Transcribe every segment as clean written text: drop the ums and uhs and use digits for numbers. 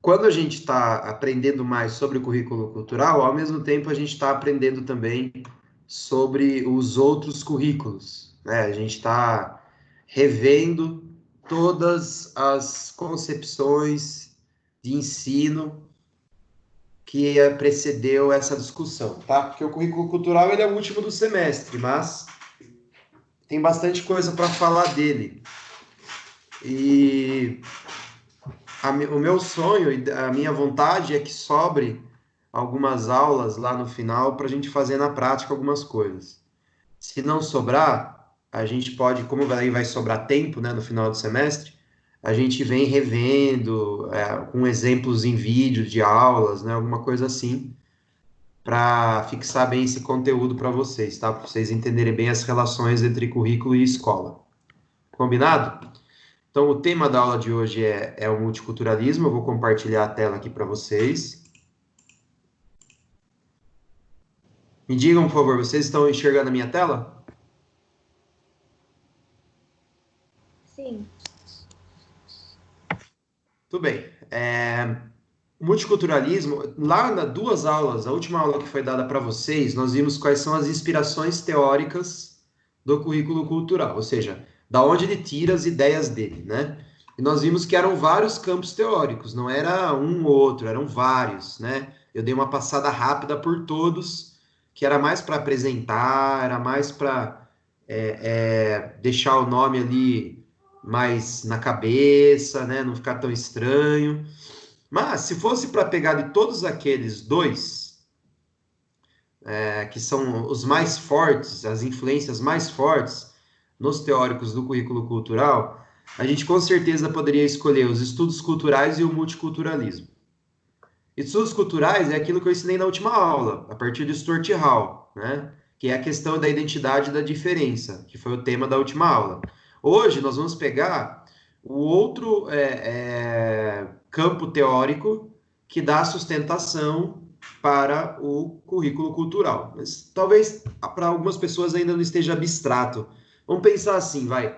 Quando a gente está aprendendo mais sobre o currículo cultural, ao mesmo tempo a gente está aprendendo também sobre os outros currículos, né? A gente está revendo todas as concepções de ensino que precedeu essa discussão, tá? Porque o currículo cultural ele é o último do semestre, mas tem bastante coisa para falar dele. E o meu sonho e a minha vontade é que sobre algumas aulas lá no final para a gente fazer na prática algumas coisas. Se não sobrar, a gente pode, como aí vai sobrar tempo, né, no final do semestre, a gente vem revendo, com exemplos em vídeo de aulas, né, alguma coisa assim, para fixar bem esse conteúdo para vocês, tá? Para vocês entenderem bem as relações entre currículo e escola. Combinado? Então, o tema da aula de hoje é o multiculturalismo. Eu vou compartilhar a tela aqui para vocês. Me digam, por favor, vocês estão enxergando a minha tela? Sim. Tudo bem. Multiculturalismo, lá nas duas aulas, a última aula que foi dada para vocês, nós vimos quais são as inspirações teóricas do currículo cultural, ou seja, da onde ele tira as ideias dele, né? E nós vimos que eram vários campos teóricos, não era um ou outro, eram vários, né? Eu dei uma passada rápida por todos, que era mais para apresentar, era mais para deixar o nome ali mais na cabeça, né? Não ficar tão estranho. Mas se fosse para pegar de todos aqueles dois, que são os mais fortes, as influências mais fortes nos teóricos do currículo cultural, a gente com certeza poderia escolher os estudos culturais e o multiculturalismo. Estudos culturais é aquilo que eu ensinei na última aula, a partir do Stuart Hall, né? Que é a questão da identidade e da diferença, que foi o tema da última aula. Hoje nós vamos pegar o outro campo teórico que dá sustentação para o currículo cultural. Mas talvez para algumas pessoas ainda não esteja abstrato. Vamos pensar assim, vai.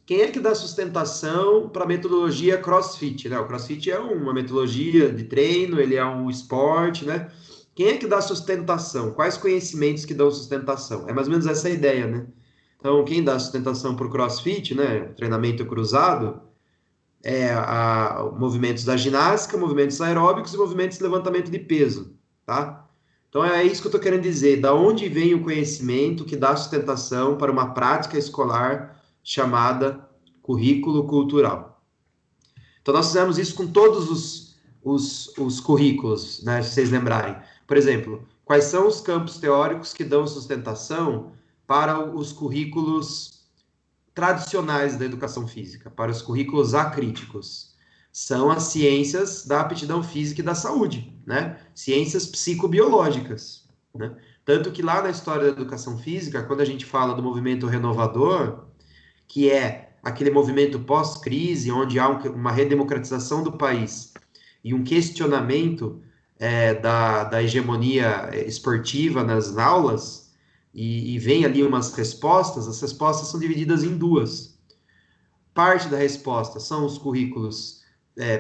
Quem é que dá sustentação para a metodologia CrossFit, né? O CrossFit é uma metodologia de treino, ele é um esporte, né? Quem é que dá sustentação? Quais conhecimentos que dão sustentação? É mais ou menos essa a ideia, né? Então, quem dá sustentação para o CrossFit, né? Treinamento cruzado, movimentos da ginástica, movimentos aeróbicos e movimentos de levantamento de peso, tá? Então é isso que eu estou querendo dizer. Da onde vem o conhecimento que dá sustentação para uma prática escolar chamada currículo cultural? Então nós fizemos isso com todos os currículos, né? Se vocês lembrarem. Por exemplo, quais são os campos teóricos que dão sustentação para os currículos tradicionais da educação física, para os currículos acríticos? São as ciências da aptidão física e da saúde, né? Ciências psicobiológicas, né? Tanto que lá na história da educação física, quando a gente fala do movimento renovador, que é aquele movimento pós-crise, onde há uma redemocratização do país e um questionamento da hegemonia esportiva nas aulas, e vem ali umas respostas, as respostas são divididas em duas. Parte da resposta são os currículos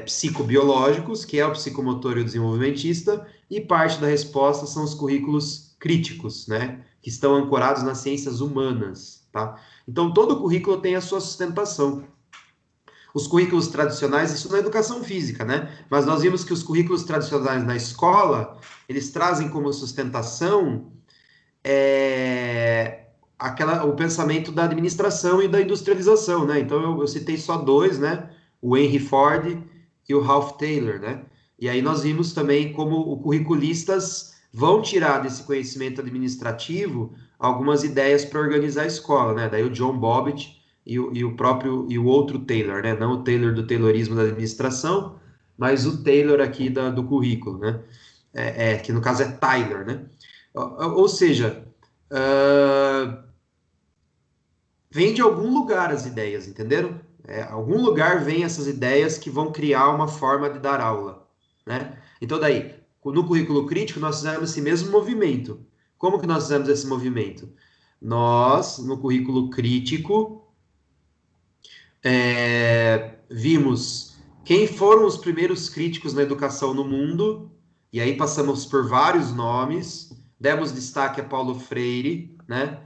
psicobiológicos, que é o psicomotor e o desenvolvimentista, e parte da resposta são os currículos críticos, né, que estão ancorados nas ciências humanas, tá? Então, todo currículo tem a sua sustentação. Os currículos tradicionais, isso na educação física, né? Mas nós vimos que os currículos tradicionais na escola, eles trazem como sustentação o pensamento da administração e da industrialização, né? Então eu citei só dois, né? O Henry Ford e o Ralph Taylor, né? E aí nós vimos também como os curriculistas vão tirar desse conhecimento administrativo algumas ideias para organizar a escola, né? Daí o John Bobbitt e o próprio e o outro Taylor, né? Não o Taylor do Taylorismo da administração, mas o Taylor aqui do currículo, né? Que no caso é Tyler, né? Ou seja, uh, vem de algum lugar as ideias, entenderam? Algum lugar vem essas ideias que vão criar uma forma de dar aula, né? Então daí, no currículo crítico, nós fizemos esse mesmo movimento. Como que nós fizemos esse movimento? Nós, no currículo crítico, vimos quem foram os primeiros críticos na educação no mundo, e aí passamos por vários nomes, demos destaque a Paulo Freire, né?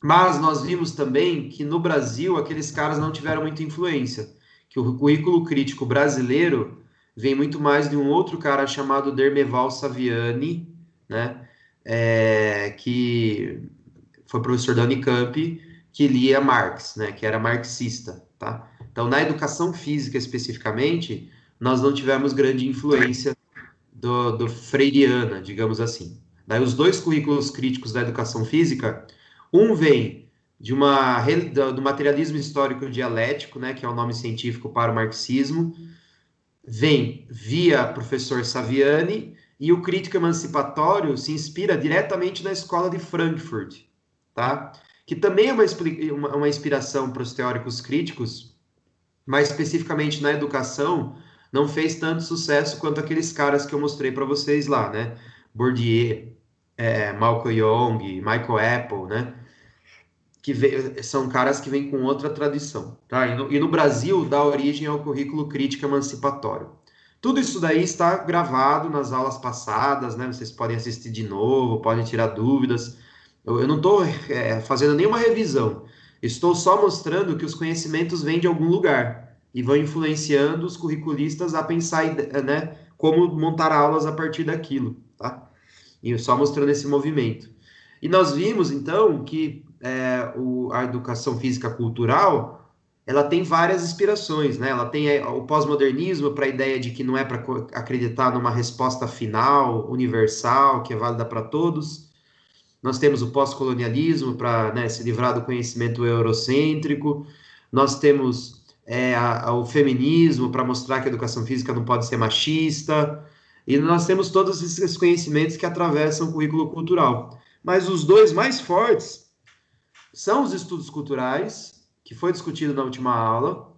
Mas nós vimos também que no Brasil aqueles caras não tiveram muita influência, que o currículo crítico brasileiro vem muito mais de um outro cara chamado Dermeval Saviani, né? Que foi professor da Unicamp, que lia Marx, né? Que era marxista, tá? Então, na educação física especificamente, nós não tivemos grande influência do Freiriana, digamos assim. Daí os dois currículos críticos da educação física, um vem do materialismo histórico dialético, né, que é o nome científico para o marxismo, vem via professor Saviani, e o crítico emancipatório se inspira diretamente na escola de Frankfurt, tá? Que também é uma inspiração para os teóricos críticos, mas especificamente na educação, não fez tanto sucesso quanto aqueles caras que eu mostrei para vocês lá, né? Bourdieu, Malcolm Young, Michael Apple, né? São caras que vêm com outra tradição, tá? E no Brasil, dá origem ao currículo crítico emancipatório. Tudo isso daí está gravado nas aulas passadas, né? Vocês podem assistir de novo, podem tirar dúvidas. Eu não estou fazendo nenhuma revisão. Estou só mostrando que os conhecimentos vêm de algum lugar e vão influenciando os curriculistas a pensar, né, como montar aulas a partir daquilo, tá? E só mostrando esse movimento. E nós vimos, então, que a educação física cultural ela tem várias inspirações, né? Ela tem o pós-modernismo para a ideia de que não é para acreditar numa resposta final, universal, que é válida para todos. Nós temos o pós-colonialismo para, né, se livrar do conhecimento eurocêntrico. Nós temos o feminismo para mostrar que a educação física não pode ser machista. E nós temos todos esses conhecimentos que atravessam o currículo cultural. Mas os dois mais fortes são os estudos culturais, que foi discutido na última aula,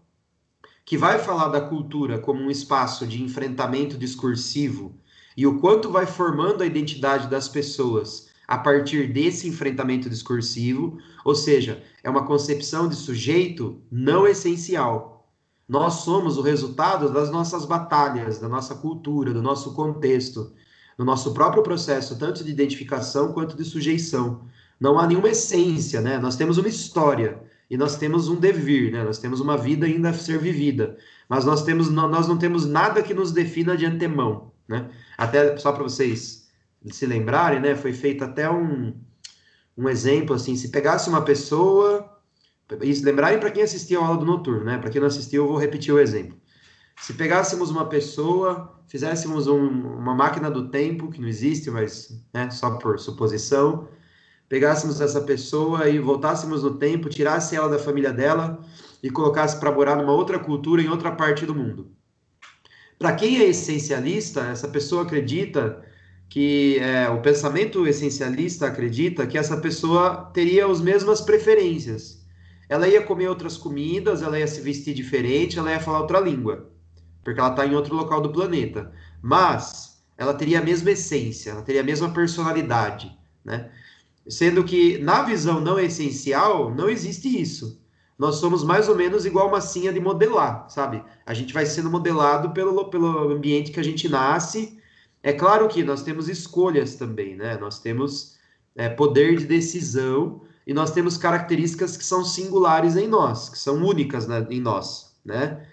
que vai falar da cultura como um espaço de enfrentamento discursivo e o quanto vai formando a identidade das pessoas a partir desse enfrentamento discursivo, ou seja, é uma concepção de sujeito não essencial. Nós somos o resultado das nossas batalhas, da nossa cultura, do nosso contexto, do nosso próprio processo, tanto de identificação quanto de sujeição. Não há nenhuma essência, né? Nós temos uma história e nós temos um devir, né? Nós temos uma vida ainda a ser vivida, mas nós não temos nada que nos defina de antemão, né? Até só para vocês se lembrarem, né? Foi feito até um exemplo assim, se pegasse uma pessoa, e se lembrarem para quem assistiu a aula do noturno, né? Para quem não assistiu, eu vou repetir o exemplo. Se pegássemos uma pessoa, fizéssemos uma máquina do tempo, que não existe, mas né, só por suposição, pegássemos essa pessoa e voltássemos no tempo, tirasse ela da família dela e colocasse para morar numa outra cultura em outra parte do mundo. Para quem é essencialista, essa pessoa acredita que o pensamento essencialista acredita que essa pessoa teria as mesmas preferências. Ela ia comer outras comidas, ela ia se vestir diferente, ela ia falar outra língua, porque ela está em outro local do planeta. Mas ela teria a mesma essência, ela teria a mesma personalidade, né? Sendo que na visão não essencial, não existe isso. Nós somos mais ou menos igual massinha de modelar, sabe? A gente vai sendo modelado pelo ambiente que a gente nasce. É claro que nós temos escolhas também, né? Nós temos poder de decisão e nós temos características que são singulares em nós, que são únicas, né, em nós, né?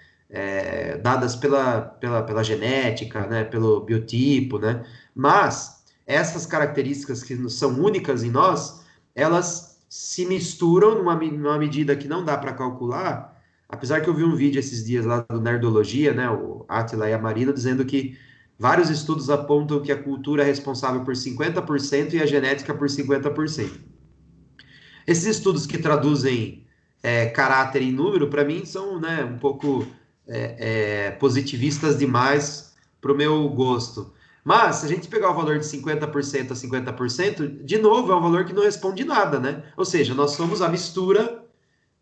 Dadas pela genética, né? Pelo biotipo, né? Mas essas características que são únicas em nós, elas se misturam numa medida que não dá para calcular, apesar que eu vi um vídeo esses dias lá do Nerdologia, né, o Átila e a Marina, dizendo que vários estudos apontam que a cultura é responsável por 50% e a genética por 50%. Esses estudos que traduzem caráter em número, para mim, são né, um pouco positivistas demais para o meu gosto. Mas, se a gente pegar o valor de 50% a 50%, de novo, é um valor que não responde nada, né? Ou seja, nós somos a mistura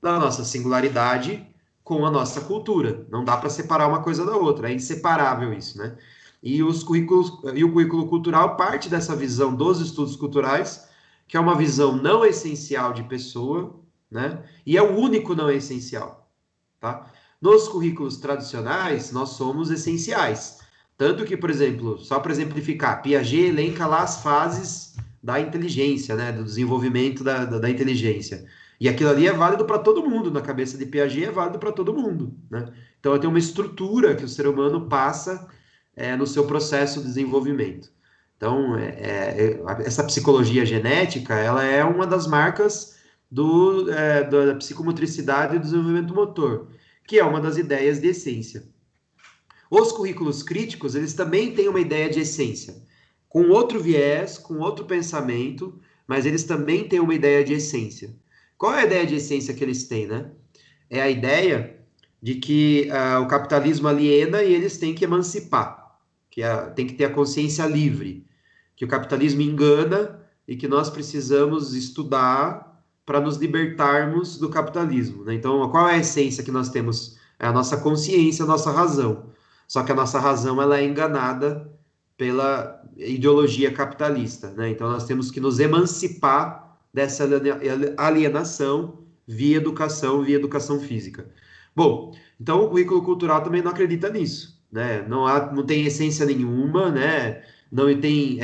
da nossa singularidade com a nossa cultura. Não dá para separar uma coisa da outra, é inseparável isso, né? E o currículo cultural parte dessa visão dos estudos culturais, que é uma visão não essencial de pessoa, né? E é o único não essencial. tá? Nos currículos tradicionais, nós somos essenciais. Tanto que, por exemplo, só para exemplificar, Piaget elenca lá as fases da inteligência, né? Do desenvolvimento da inteligência. E aquilo ali é válido para todo mundo, na cabeça de Piaget é válido para todo mundo, né? Então, tem uma estrutura que o ser humano passa no seu processo de desenvolvimento. Então, essa psicologia genética, ela é uma das marcas da psicomotricidade e do desenvolvimento motor, que é uma das ideias de essência. Os currículos críticos, eles também têm uma ideia de essência, com outro viés, com outro pensamento, mas eles também têm uma ideia de essência. Qual é a ideia de essência que eles têm, né? É a ideia de que o capitalismo aliena e eles têm que emancipar, que tem que ter a consciência livre, que o capitalismo engana e que nós precisamos estudar para nos libertarmos do capitalismo, né? Então, qual é a essência que nós temos? É a nossa consciência, a nossa razão. Só que a nossa razão ela é enganada pela ideologia capitalista, né? Então, nós temos que nos emancipar dessa alienação via educação física. Bom, então o currículo cultural também não acredita nisso, né? Não tem essência nenhuma, né? Não tem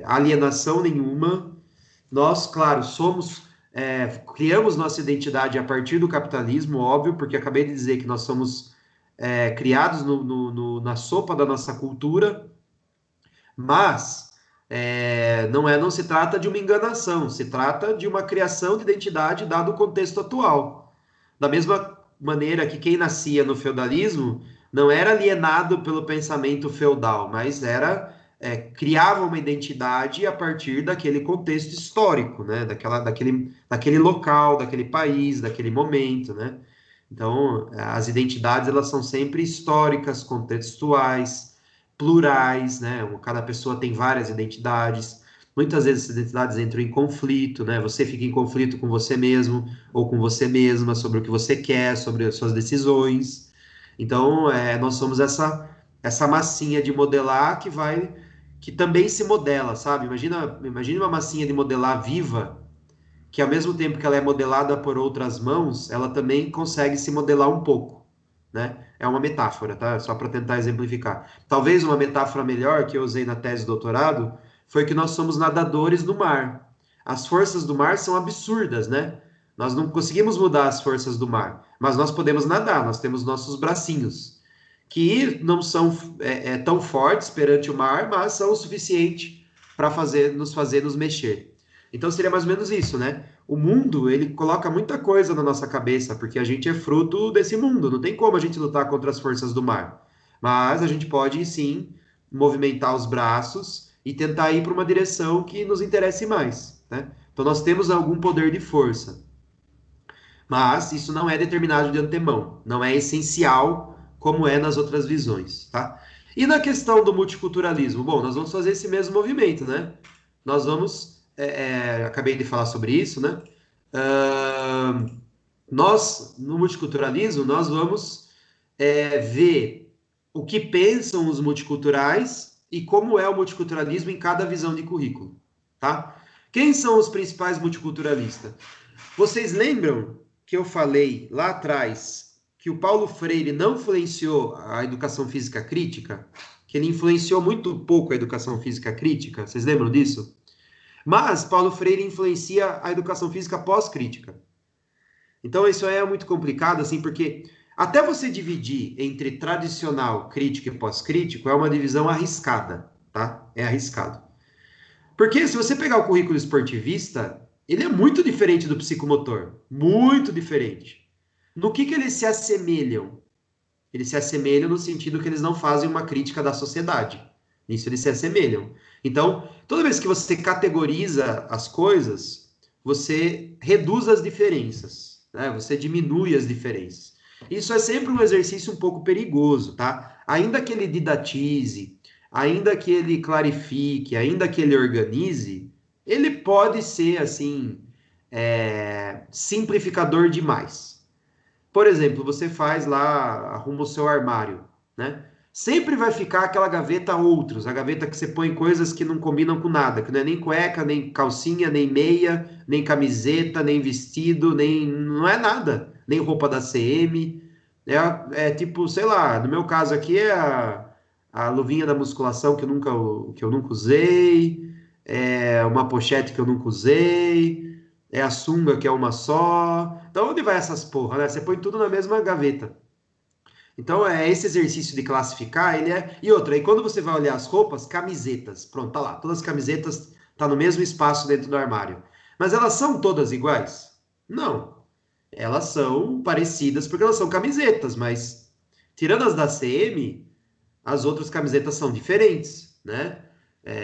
alienação nenhuma. Nós, claro, criamos nossa identidade a partir do capitalismo, óbvio, porque acabei de dizer que nós somos criados na sopa da nossa cultura, mas não se trata de uma enganação, se trata de uma criação de identidade dado o contexto atual. Da mesma maneira que quem nascia no feudalismo não era alienado pelo pensamento feudal, mas criava uma identidade a partir daquele contexto histórico, né? Daquele local, daquele país, daquele momento, né? Então, as identidades elas são sempre históricas, contextuais, plurais, né? Cada pessoa tem várias identidades. Muitas vezes essas identidades entram em conflito, né? Você fica em conflito com você mesmo ou com você mesma sobre o que você quer, sobre as suas decisões. Então, nós somos essa massinha de modelar que também se modela, sabe? Imagina uma massinha de modelar viva que ao mesmo tempo que ela é modelada por outras mãos, ela também consegue se modelar um pouco, né? É uma metáfora, tá? Só para tentar exemplificar. Talvez uma metáfora melhor que eu usei na tese de doutorado foi que nós somos nadadores no mar. As forças do mar são absurdas, né? Nós não conseguimos mudar as forças do mar, mas nós podemos nadar, nós temos nossos bracinhos, que não são tão fortes perante o mar, mas são o suficiente para nos fazer nos mexer. Então seria mais ou menos isso, né? O mundo, ele coloca muita coisa na nossa cabeça, porque a gente é fruto desse mundo, não tem como a gente lutar contra as forças do mar. Mas a gente pode sim movimentar os braços e tentar ir para uma direção que nos interesse mais, né? Então nós temos algum poder de força. Mas isso não é determinado de antemão, não é essencial como é nas outras visões, tá? E na questão do multiculturalismo? Bom, nós vamos fazer esse mesmo movimento, né? Nós vamos acabei de falar sobre isso, né? Nós, no multiculturalismo, nós vamos ver o que pensam os multiculturais e como é o multiculturalismo em cada visão de currículo, tá? Quem são os principais multiculturalistas? Vocês lembram que eu falei lá atrás que o Paulo Freire não influenciou a educação física crítica? Que ele influenciou muito pouco a educação física crítica? Vocês lembram disso? Mas Paulo Freire influencia a educação física pós-crítica. Então isso é muito complicado, assim, porque até você dividir entre tradicional, crítico e pós-crítico é uma divisão arriscada, tá? É arriscado. Porque se você pegar o currículo esportivista, ele é muito diferente do psicomotor. Muito diferente. No que eles se assemelham? Eles se assemelham no sentido que eles não fazem uma crítica da sociedade. Nisso eles se assemelham. Então, toda vez que você categoriza as coisas, você reduz as diferenças, né? Você diminui as diferenças. Isso é sempre um exercício um pouco perigoso, tá? Ainda que ele didatize, ainda que ele clarifique, ainda que ele organize, ele pode ser, assim, simplificador demais. Por exemplo, você faz lá, arruma o seu armário, né? Sempre vai ficar aquela gaveta outros, a gaveta que você põe coisas que não combinam com nada, que não é nem cueca, nem calcinha, nem meia, nem camiseta, nem vestido, nem não é nada, nem roupa da CM. É tipo, sei lá, no meu caso aqui é a luvinha da musculação que eu nunca usei, é uma pochete que eu nunca usei, é a sunga que é uma só. Então, onde vai essas porra, né? Você põe tudo na mesma gaveta. Então, esse exercício de classificar, ele é. E outra, aí quando você vai olhar as roupas, camisetas. Pronto, tá lá. Todas as camisetas tá no mesmo espaço dentro do armário. Mas elas são todas iguais? Não. Elas são parecidas porque elas são camisetas, mas tirando as da CM, as outras camisetas são diferentes, né?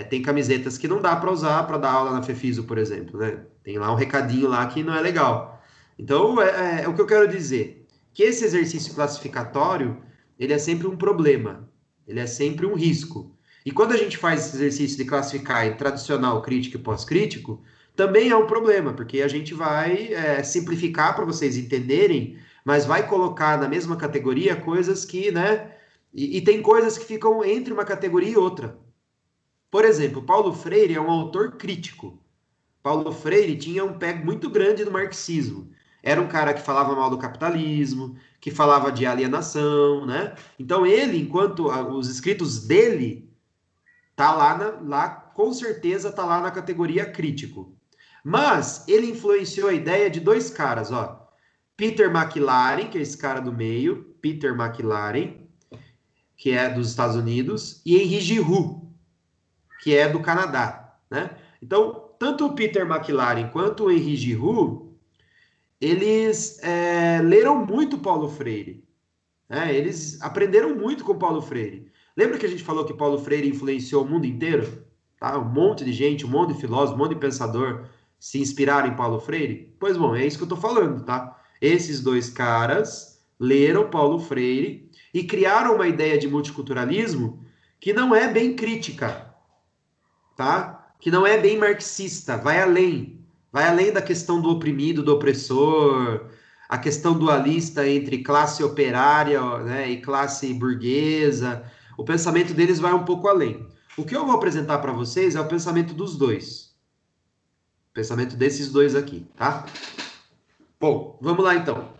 Tem camisetas que não dá para usar para dar aula na Fefiso, por exemplo, né? Tem lá um recadinho lá que não é legal. Então, é o que eu quero dizer, que esse exercício classificatório, ele é sempre um problema, ele é sempre um risco. E quando a gente faz esse exercício de classificar em tradicional, crítico e pós-crítico, também é um problema, porque a gente vai simplificar para vocês entenderem, mas vai colocar na mesma categoria coisas que, né? E tem coisas que ficam entre uma categoria e outra. Por exemplo, Paulo Freire é um autor crítico. Paulo Freire tinha um pé muito grande no marxismo. Era um cara que falava mal do capitalismo, que falava de alienação, né? Então ele, enquanto os escritos dele, tá lá com certeza tá lá na categoria crítico. Mas ele influenciou a ideia de dois caras, ó. Peter McLaren, que é esse cara do meio, Peter McLaren, que é dos Estados Unidos, e Henri Giroux, que é do Canadá, né? Então, tanto o Peter McLaren quanto o Henri Giroux, eles leram muito Paulo Freire, né? Eles aprenderam muito com Paulo Freire. Lembra que a gente falou que Paulo Freire influenciou o mundo inteiro? Tá? Um monte de gente, um monte de filósofo, um monte de pensador se inspiraram em Paulo Freire? Pois bom, é isso que eu estou falando, tá? Esses dois caras leram Paulo Freire e criaram uma ideia de multiculturalismo que não é bem crítica, tá? Que não é bem marxista, vai além da questão do oprimido, do opressor, a questão dualista entre classe operária, né, e classe burguesa. O pensamento deles vai um pouco além. O que eu vou apresentar para vocês é o pensamento dos dois. O pensamento desses dois aqui, tá? Bom, vamos lá então.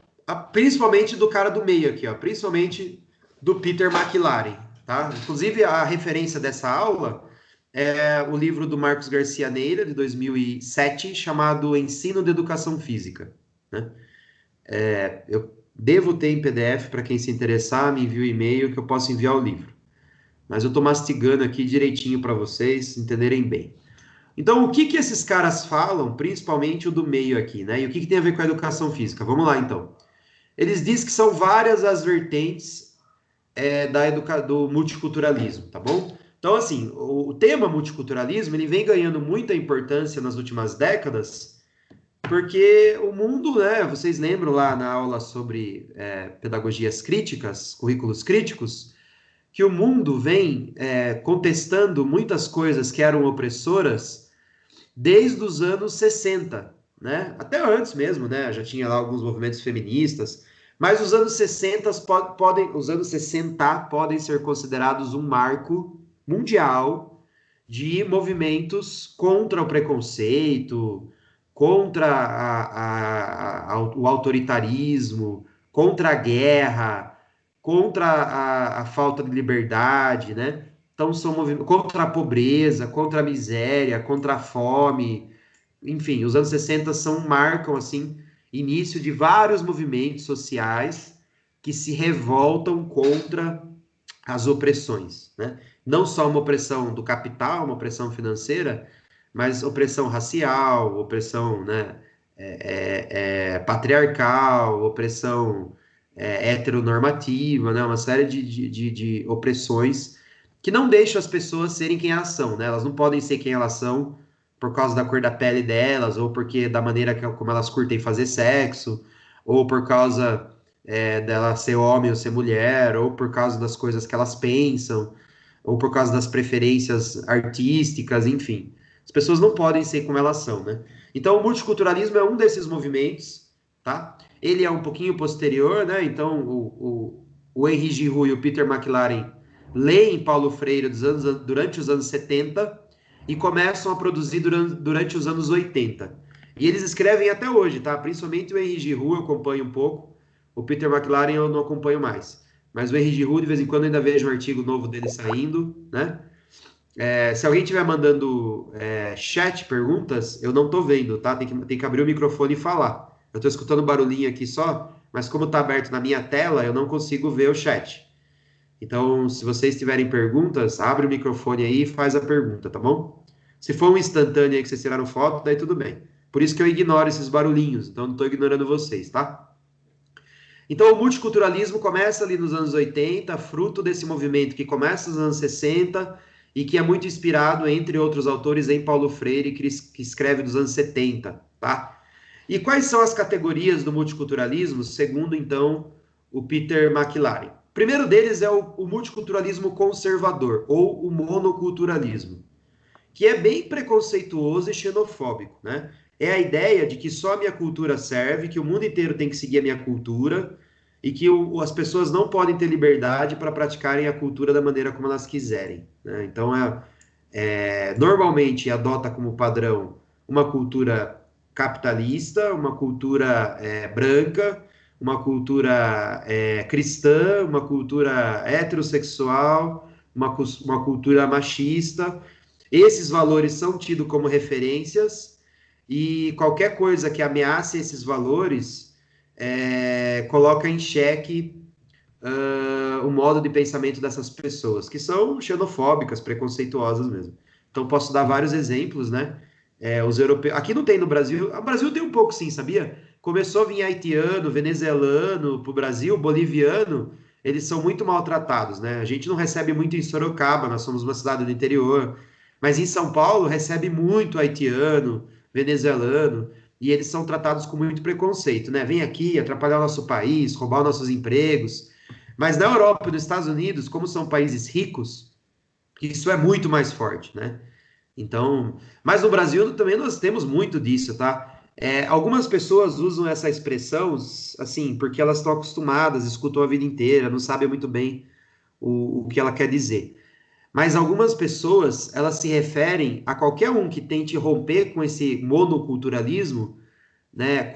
Principalmente do cara do meio aqui, ó, principalmente do Peter McLaren, tá? Inclusive a referência dessa aula é o livro do Marcos Garcia Neira, de 2007, chamado Ensino de Educação Física, né? Eu devo ter em PDF, para quem se interessar, me envie o e-mail que eu posso enviar o livro. Mas eu estou mastigando aqui direitinho para vocês entenderem bem. Então, o que que esses caras falam, principalmente o do meio aqui, né? E o que que tem a ver com a educação física? Vamos lá, então. Eles dizem que são várias as vertentes do multiculturalismo, tá bom? Então, assim, o tema multiculturalismo, ele vem ganhando muita importância nas últimas décadas, porque o mundo, né, vocês lembram lá na aula sobre pedagogias críticas, currículos críticos, que o mundo vem contestando muitas coisas que eram opressoras desde os anos 60, né? Até antes mesmo, né? Já tinha lá alguns movimentos feministas, mas os anos 60 podem ser considerados um marco mundial de movimentos contra o preconceito, contra o autoritarismo, contra a guerra, contra a falta de liberdade, né? Então, são movimentos contra a pobreza, contra a miséria, contra a fome. Enfim, os anos 60 marcam, assim, início de vários movimentos sociais que se revoltam contra as opressões, né? Não só uma opressão do capital, uma opressão financeira, mas opressão racial, opressão, né, patriarcal, opressão heteronormativa, né? Uma série de opressões que não deixam as pessoas serem quem elas são, né? Elas não podem ser quem elas são por causa da cor da pele delas, ou porque da maneira como elas curtem fazer sexo, ou por causa dela ser homem ou ser mulher, ou por causa das coisas que elas pensam, ou por causa das preferências artísticas, enfim. As pessoas não podem ser como elas são, né? Então, o multiculturalismo é um desses movimentos, tá? Ele é um pouquinho posterior, né? Então, o Henri Giroux e o Peter McLaren leem Paulo Freire durante os anos 70 e começam a produzir durante os anos 80. E eles escrevem até hoje, tá? Principalmente o Henri Giroux, eu acompanho um pouco, O Peter McLaren eu não acompanho mais. Mas o Henry Giroud, de vez em quando, eu ainda vejo um artigo novo dele saindo, né? Se alguém estiver mandando chat, perguntas, eu não tô vendo, tá? Tem que abrir o microfone e falar. Eu tô escutando barulhinho aqui só, mas como tá aberto na minha tela, eu não consigo ver o chat. Então, se vocês tiverem perguntas, abre o microfone aí e faz a pergunta, tá bom? Se for um instantâneo aí que vocês tiraram foto, daí tudo bem. Por isso que eu ignoro esses barulhinhos, então não estou ignorando vocês, tá? Então, o multiculturalismo começa ali nos anos 80, fruto desse movimento que começa nos anos 60 e que é muito inspirado, entre outros autores, em Paulo Freire, que escreve dos anos 70, tá? E quais são as categorias do multiculturalismo, segundo, então, o Peter McLaren? O primeiro deles é o multiculturalismo conservador, ou o monoculturalismo, que é bem preconceituoso e xenofóbico, né? É a ideia de que só a minha cultura serve, que o mundo inteiro tem que seguir a minha cultura e que as pessoas não podem ter liberdade para praticarem a cultura da maneira como elas quiserem, né? Então, normalmente adota como padrão uma cultura capitalista, uma cultura branca, uma cultura cristã, uma cultura heterossexual, uma cultura machista. Esses valores são tidos como referências e qualquer coisa que ameace esses valores coloca em xeque o modo de pensamento dessas pessoas, que são xenofóbicas, preconceituosas mesmo. Então, posso dar vários exemplos, né? Os europeus. Aqui não tem no Brasil. O Brasil tem um pouco, sim, sabia? Começou a vir haitiano, venezuelano para o Brasil, boliviano. Eles são muito maltratados, né? A gente não recebe muito em Sorocaba, nós somos uma cidade do interior. Mas em São Paulo recebe muito haitiano, venezuelano, e eles são tratados com muito preconceito, né? Vem aqui atrapalhar o nosso país, roubar os nossos empregos. Mas na Europa e nos Estados Unidos, como são países ricos, isso é muito mais forte, né? Então, mas no Brasil também nós temos muito disso, tá? Algumas pessoas usam essa expressão, assim, porque elas estão acostumadas, escutam a vida inteira, não sabem muito bem o que ela quer dizer. Mas algumas pessoas, elas se referem a qualquer um que tente romper com esse monoculturalismo, né?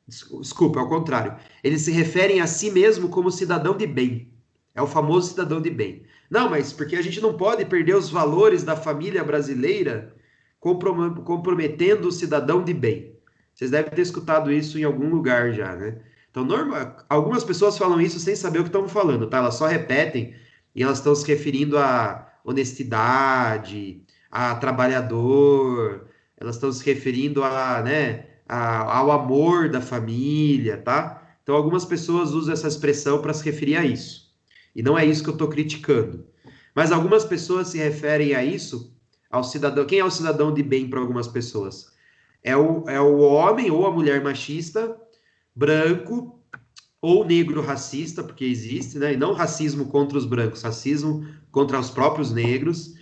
Desculpa, ao contrário. Eles se referem a si mesmo como cidadão de bem. É o famoso cidadão de bem. Não, mas porque a gente não pode perder os valores da família brasileira comprometendo o cidadão de bem. Vocês devem ter escutado isso em algum lugar já, né? Então, algumas pessoas falam isso sem saber o que estão falando, tá? Elas só repetem e elas estão se referindo a honestidade, a trabalhador, elas estão se referindo a, né, ao amor da família, tá? Então, algumas pessoas usam essa expressão para se referir a isso. E não é isso que eu estou criticando. Mas algumas pessoas se referem a isso, ao cidadão. Quem é o cidadão de bem para algumas pessoas? É o homem ou a mulher machista, branco ou negro racista, porque existe, né? E não racismo contra os brancos, racismo contra os próprios negros.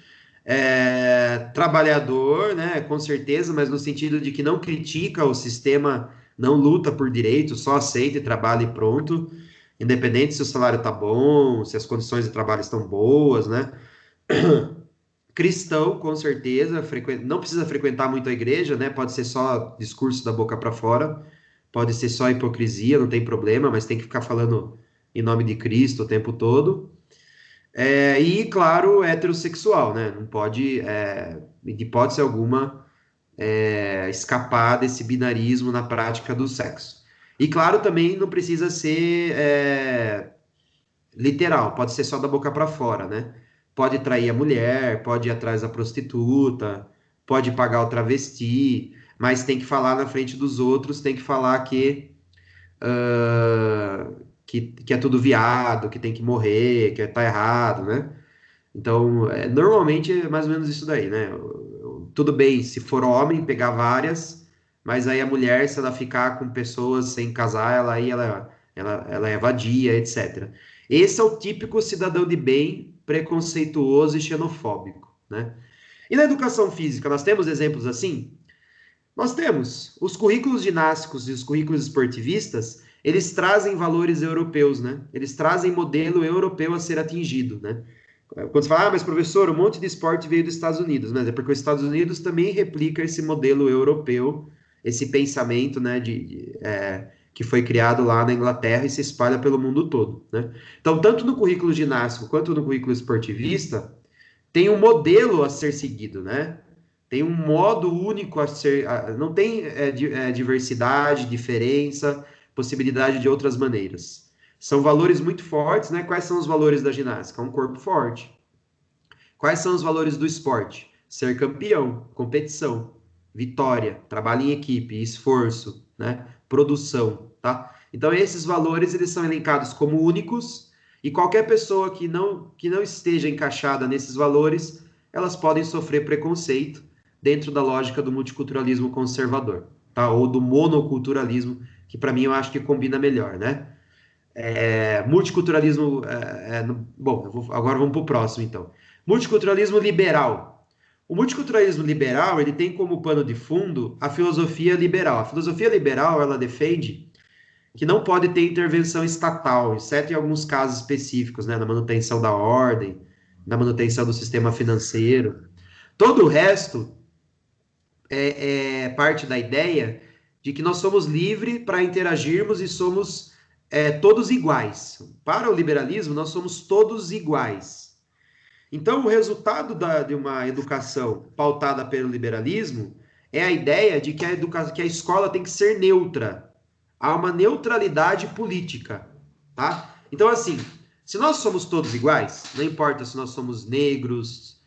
Trabalhador, né? Com certeza, mas no sentido de que não critica o sistema, não luta por direitos, só aceita e trabalha e pronto. Independente se o salário está bom, se as condições de trabalho estão boas, né? Cristão, com certeza, não precisa frequentar muito a igreja, né? Pode ser só discurso da boca para fora, pode ser só hipocrisia, não tem problema, mas tem que ficar falando em nome de Cristo o tempo todo. E, claro, heterossexual, né? Não pode, de hipótese alguma, escapar desse binarismo na prática do sexo. E, claro, também não precisa ser literal, pode ser só da boca para fora, né? Pode trair a mulher, pode ir atrás da prostituta, pode pagar o travesti, mas tem que falar na frente dos outros, tem que falar que é tudo viado, que tem que morrer, que tá errado, né? Então, normalmente é mais ou menos isso daí, né? Tudo bem, se for homem, pegar várias, mas aí a mulher, se ela ficar com pessoas sem casar, ela é vadia, etc. Esse é o típico cidadão de bem, preconceituoso e xenofóbico, né? E na educação física, nós temos exemplos assim? Nós temos. Os currículos ginásticos e os currículos esportivistas, eles trazem valores europeus, né? Eles trazem modelo europeu a ser atingido, né? Quando você fala, mas professor, um monte de esporte veio dos Estados Unidos, né? É porque os Estados Unidos também replica esse modelo europeu, esse pensamento, né, que que foi criado lá na Inglaterra e se espalha pelo mundo todo, né? Então, tanto no currículo ginástico quanto no currículo esportivista, tem um modelo a ser seguido, né? Tem um modo único a ser. Não tem diversidade, diferença, possibilidade de outras maneiras. São valores muito fortes, né? Quais são os valores da ginástica? Um corpo forte. Quais são os valores do esporte? Ser campeão, competição, vitória, trabalho em equipe, esforço, né? Produção, tá? Então esses valores eles são elencados como únicos e qualquer pessoa que não esteja encaixada nesses valores, elas podem sofrer preconceito dentro da lógica do multiculturalismo conservador, tá? Ou do monoculturalismo, que para mim eu acho que combina melhor, né? Multiculturalismo. Bom, agora vamos para o próximo, então. Multiculturalismo liberal. O multiculturalismo liberal ele tem como pano de fundo a filosofia liberal. A filosofia liberal ela defende que não pode ter intervenção estatal, exceto em alguns casos específicos, né, na manutenção da ordem, na manutenção do sistema financeiro. Todo o resto é parte da ideia de que nós somos livres para interagirmos e somos todos iguais. Para o liberalismo, nós somos todos iguais. Então, o resultado de uma educação pautada pelo liberalismo é a ideia de que que a escola tem que ser neutra. Há uma neutralidade política, tá? Então, assim, se nós somos todos iguais, não importa se nós somos negros,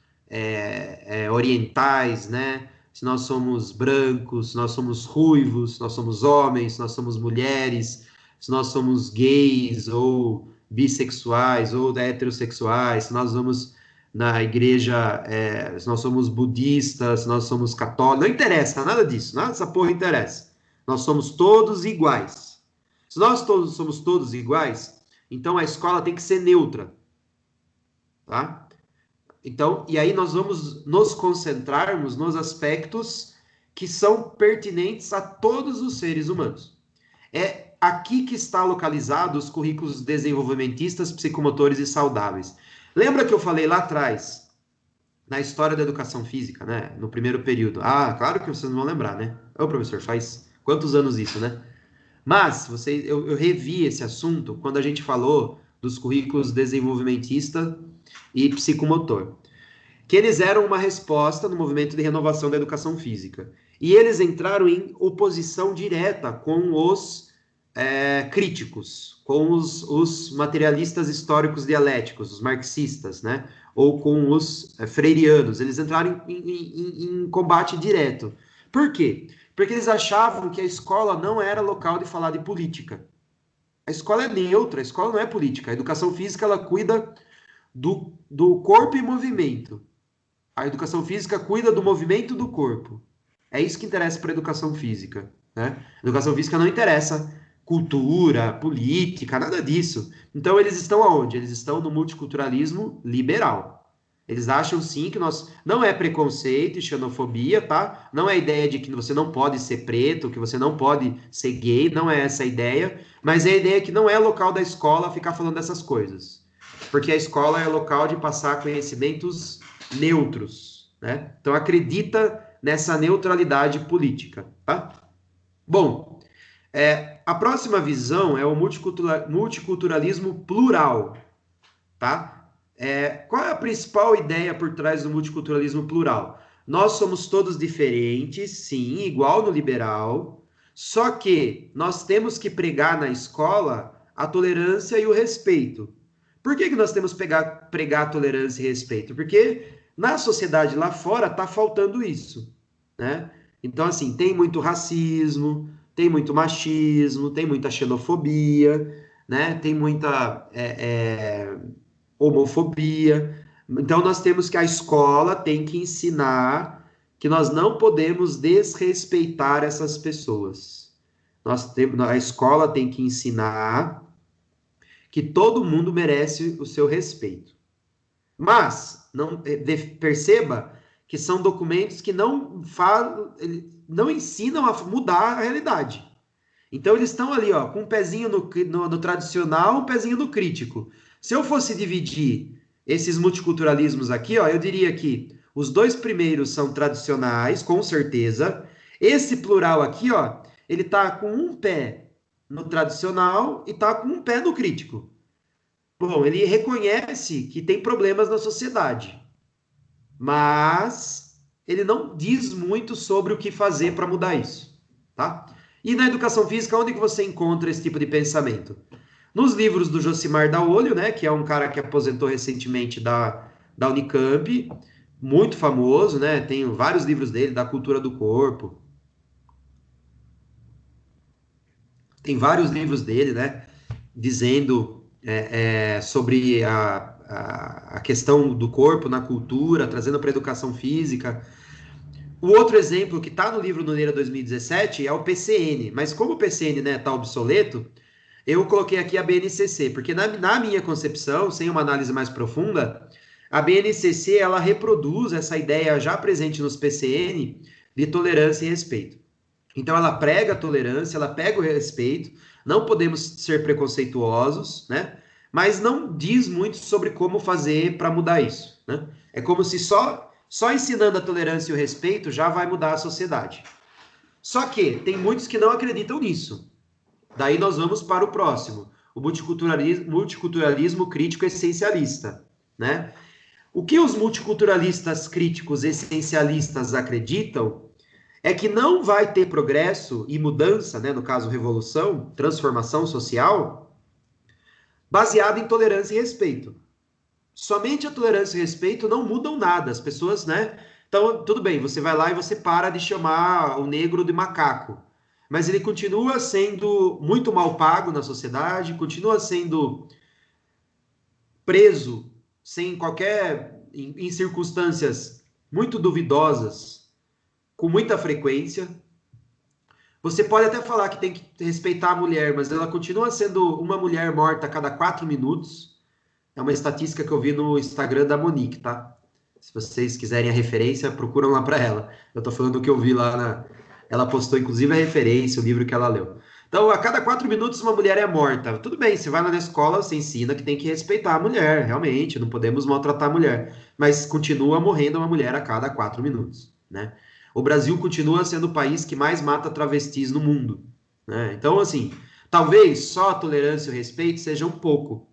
orientais, né? Se nós somos brancos, se nós somos ruivos, se nós somos homens, se nós somos mulheres, se nós somos gays ou bissexuais ou heterossexuais, se nós vamos na igreja, se nós somos budistas, se nós somos católicos, não interessa, nada disso, nada dessa porra interessa. Nós somos todos iguais. Se nós todos somos todos iguais, então a escola tem que ser neutra, tá? Então, e aí nós vamos nos concentrarmos nos aspectos que são pertinentes a todos os seres humanos. É aqui que está localizado os currículos desenvolvimentistas, psicomotores e saudáveis. Lembra que eu falei lá atrás, na história da educação física, né? No primeiro período. Ah, claro que vocês não vão lembrar, né? Ô, professor, faz quantos anos isso, né? Mas eu revi esse assunto quando a gente falou dos currículos desenvolvimentista e psicomotor, que eles eram uma resposta no movimento de renovação da educação física. E eles entraram em oposição direta com os críticos, com os materialistas históricos dialéticos, os marxistas, né? Ou com os freirianos. Eles entraram em combate direto. Por quê? Porque eles achavam que a escola não era local de falar de política. A escola é neutra, a escola não é política. A educação física, ela cuida do corpo em movimento. A educação física cuida do movimento do corpo. É isso que interessa para a educação física, né? A educação física não interessa cultura, política, nada disso. Então, eles estão aonde? Eles estão no multiculturalismo liberal. Eles acham, sim, que nós... Não é preconceito e xenofobia, tá? Não é a ideia de que você não pode ser preto, que você não pode ser gay, não é essa a ideia. Mas é a ideia que não é local da escola ficar falando dessas coisas. Porque a escola é local de passar conhecimentos neutros, né? Então, acredita nessa neutralidade política, tá? Bom, a próxima visão é o multiculturalismo plural, tá? Qual é a principal ideia por trás do multiculturalismo plural? Nós somos todos diferentes, sim, igual no liberal, só que nós temos que pregar na escola a tolerância e o respeito. Por que nós temos que pregar tolerância e respeito? Porque na sociedade lá fora está faltando isso, né? Então, assim, tem muito racismo, tem muito machismo, tem muita xenofobia, né? Tem muita homofobia. Então, nós temos que a escola tem que ensinar que nós não podemos desrespeitar essas pessoas. A escola tem que ensinar que todo mundo merece o seu respeito. Mas perceba que são documentos que não ensinam a mudar a realidade. Então eles estão ali, ó, com um pezinho no tradicional, um pezinho no crítico. Se eu fosse dividir esses multiculturalismos aqui, ó, eu diria que os dois primeiros são tradicionais, com certeza. Esse plural aqui, ó, ele tá com um pé no tradicional e está com um pé no crítico. Bom, ele reconhece que tem problemas na sociedade, mas ele não diz muito sobre o que fazer para mudar isso, tá? E na educação física, onde que você encontra esse tipo de pensamento? Nos livros do Josimar Daolio, né, que é um cara que aposentou recentemente da Unicamp, muito famoso, né? Tenho vários livros dele, da cultura do corpo. Tem vários livros dele, né? Dizendo sobre a questão do corpo na cultura, trazendo para a educação física. O outro exemplo que está no livro Nuneira 2017 é o PCN, mas como o PCN está obsoleto, eu coloquei aqui a BNCC, porque na minha concepção, sem uma análise mais profunda, a BNCC ela reproduz essa ideia já presente nos PCN de tolerância e respeito. Então ela prega a tolerância, ela pega o respeito, não podemos ser preconceituosos, né? Mas não diz muito sobre como fazer para mudar isso, né? É como se só ensinando a tolerância e o respeito já vai mudar a sociedade. Só que tem muitos que não acreditam nisso. Daí nós vamos para o próximo, o multiculturalismo crítico essencialista, né? O que os multiculturalistas críticos essencialistas acreditam é que não vai ter progresso e mudança, né, no caso revolução, transformação social, baseado em tolerância e respeito. Somente a tolerância e respeito não mudam nada, as pessoas, né? Então, tudo bem, você vai lá e você para de chamar o negro de macaco, mas ele continua sendo muito mal pago na sociedade, continua sendo preso sem qualquer, em circunstâncias muito duvidosas, com muita frequência. Você pode até falar que tem que respeitar a mulher, mas ela continua sendo uma mulher morta a cada 4 minutos. É uma estatística que eu vi no Instagram da Monique, tá? Se vocês quiserem a referência, procuram lá para ela. Eu tô falando do que eu vi lá. Ela postou, inclusive, a referência, o livro que ela leu. Então, a cada 4 minutos, uma mulher é morta. Tudo bem, você vai lá na escola, você ensina que tem que respeitar a mulher, realmente, não podemos maltratar a mulher. Mas continua morrendo uma mulher a cada 4 minutos, né? O Brasil continua sendo o país que mais mata travestis no mundo, né? Então, assim, talvez só a tolerância e o respeito seja um pouco.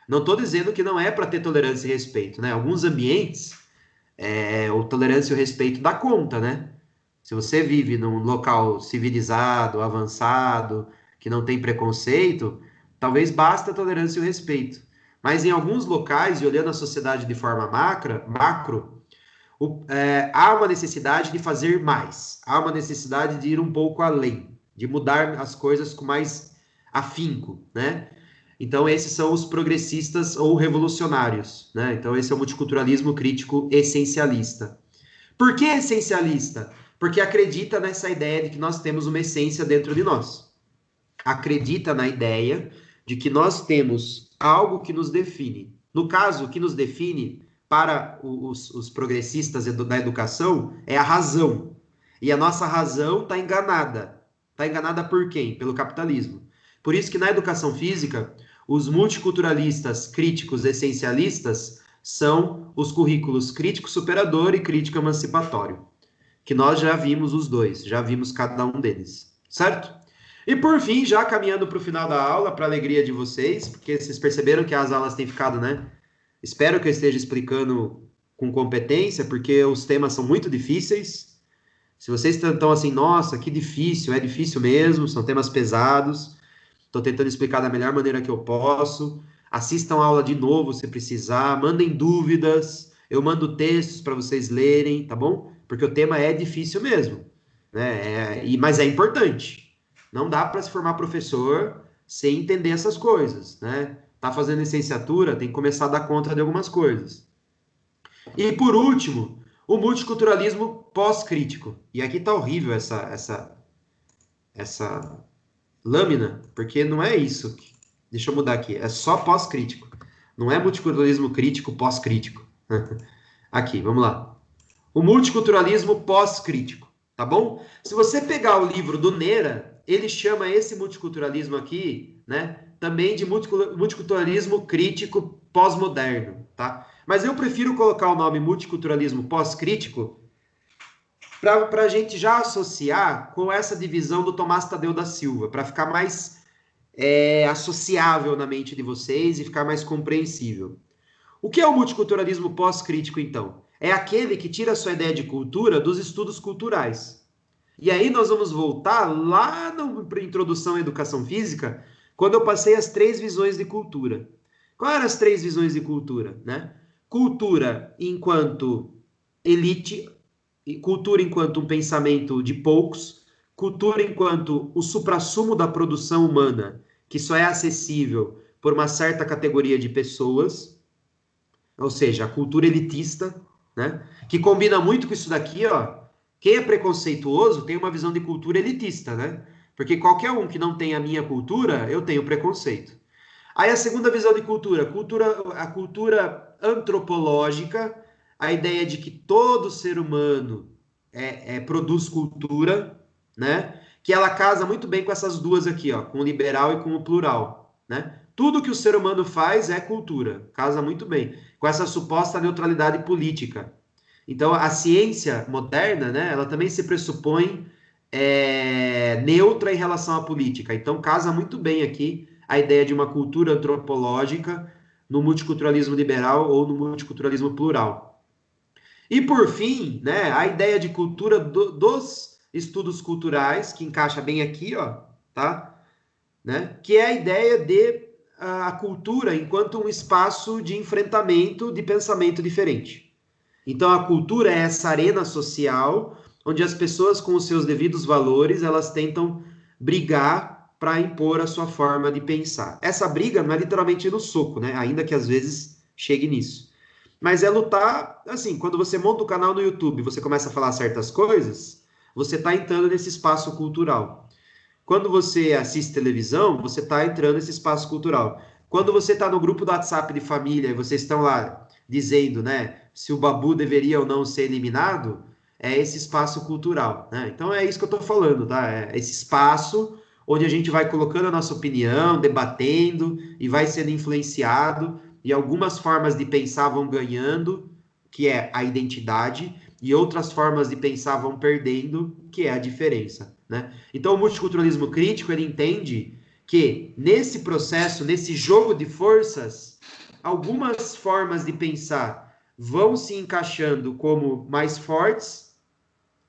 Não estou dizendo que não é para ter tolerância e respeito, né? Alguns ambientes, o tolerância e o respeito dá conta, né? Se você vive num local civilizado, avançado, que não tem preconceito, talvez basta a tolerância e o respeito. Mas em alguns locais, e olhando a sociedade de forma macro, há uma necessidade de fazer mais, há uma necessidade de ir um pouco além, de mudar as coisas com mais afinco, né? Então, esses são os progressistas ou revolucionários, né? Então, esse é o multiculturalismo crítico essencialista. Por que essencialista? Porque acredita nessa ideia de que nós temos uma essência dentro de nós. Acredita na ideia de que nós temos algo que nos define. No caso, o que nos define para os progressistas da educação é a razão. E a nossa razão está enganada. Está enganada por quem? Pelo capitalismo. Por isso que na educação física, os multiculturalistas críticos essencialistas são os currículos crítico superador e crítico emancipatório, que nós já vimos os dois, já vimos cada um deles, certo? E por fim, já caminhando para o final da aula, para a alegria de vocês, porque vocês perceberam que as aulas têm ficado, né? Espero que eu esteja explicando com competência, porque os temas são muito difíceis. Se vocês estão assim, nossa, que difícil, é difícil mesmo, são temas pesados. Estou tentando explicar da melhor maneira que eu posso. Assistam a aula de novo se precisar, mandem dúvidas, eu mando textos para vocês lerem, tá bom? Porque o tema é difícil mesmo, né? Mas é importante. Não dá para se formar professor sem entender essas coisas, né? Tá fazendo licenciatura, tem que começar a dar conta de algumas coisas. E por último, o multiculturalismo pós-crítico. E aqui tá horrível essa lâmina, porque não é isso. Deixa eu mudar aqui. É só pós-crítico. Não é multiculturalismo crítico pós-crítico. Aqui, vamos lá. O multiculturalismo pós-crítico, tá bom? Se você pegar o livro do Neira, ele chama esse multiculturalismo aqui, né, também de multiculturalismo crítico pós-moderno, tá? Mas eu prefiro colocar o nome multiculturalismo pós-crítico para a gente já associar com essa divisão do Tomás Tadeu da Silva, para ficar mais associável na mente de vocês e ficar mais compreensível. O que é o multiculturalismo pós-crítico, então? É aquele que tira a sua ideia de cultura dos estudos culturais. E aí nós vamos voltar lá na introdução à educação física, quando eu passei as 3 visões de cultura. Quais eram as 3 visões de cultura, né? Cultura enquanto elite, cultura enquanto um pensamento de poucos, cultura enquanto o suprassumo da produção humana, que só é acessível por uma certa categoria de pessoas, ou seja, a cultura elitista, né? Que combina muito com isso daqui, ó. Quem é preconceituoso tem uma visão de cultura elitista, né? Porque qualquer um que não tem a minha cultura, eu tenho preconceito. Aí a segunda visão de cultura, a cultura antropológica, a ideia de que todo ser humano produz cultura, né? Que ela casa muito bem com essas duas aqui, ó, com o liberal e com o plural, né? Tudo que o ser humano faz é cultura, casa muito bem com essa suposta neutralidade política. Então, a ciência moderna, né, ela também se pressupõe neutra em relação à política. Então, casa muito bem aqui a ideia de uma cultura antropológica no multiculturalismo liberal ou no multiculturalismo plural. E, por fim, né, a ideia de cultura dos estudos culturais, que encaixa bem aqui, ó, tá? Né? Que é a ideia de a cultura enquanto um espaço de enfrentamento de pensamento diferente. Então, a cultura é essa arena social onde as pessoas, com os seus devidos valores, elas tentam brigar para impor a sua forma de pensar. Essa briga não é literalmente no soco, né? Ainda que às vezes chegue nisso. Mas é lutar, assim, quando você monta o canal no YouTube, você começa a falar certas coisas, você está entrando nesse espaço cultural. Quando você assiste televisão, você está entrando nesse espaço cultural. Quando você está no grupo do WhatsApp de família e vocês estão lá dizendo, né, se o Babu deveria ou não ser eliminado, é esse espaço cultural, né? Então é isso que eu estou falando, tá? É esse espaço onde a gente vai colocando a nossa opinião, debatendo e vai sendo influenciado e algumas formas de pensar vão ganhando, que é a identidade, e outras formas de pensar vão perdendo, que é a diferença, né? Então o multiculturalismo crítico, ele entende que nesse processo, nesse jogo de forças, algumas formas de pensar vão se encaixando como mais fortes,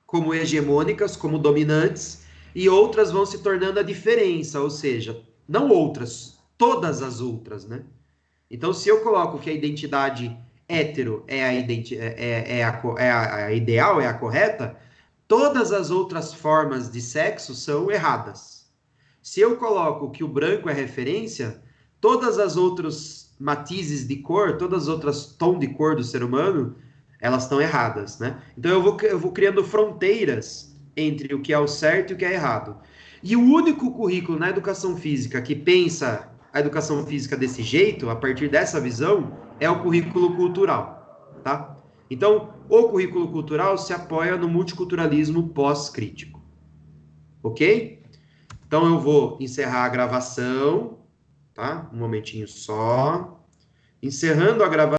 como hegemônicas, como dominantes, e outras vão se tornando a diferença, ou seja, não outras, todas as outras, né? Então, se eu coloco que a identidade hétero é a ideal, é a correta, todas as outras formas de sexo são erradas. Se eu coloco que o branco é referência, todas as outras matizes de cor, todas as outras tons de cor do ser humano, elas estão erradas, né? Então eu vou criando fronteiras entre o que é o certo e o que é errado. E o único currículo na educação física que pensa a educação física desse jeito, a partir dessa visão, é o currículo cultural, tá? Então, o currículo cultural se apoia no multiculturalismo pós-crítico, ok? Então, eu vou encerrar a gravação, tá? Um momentinho só. Encerrando a gravação.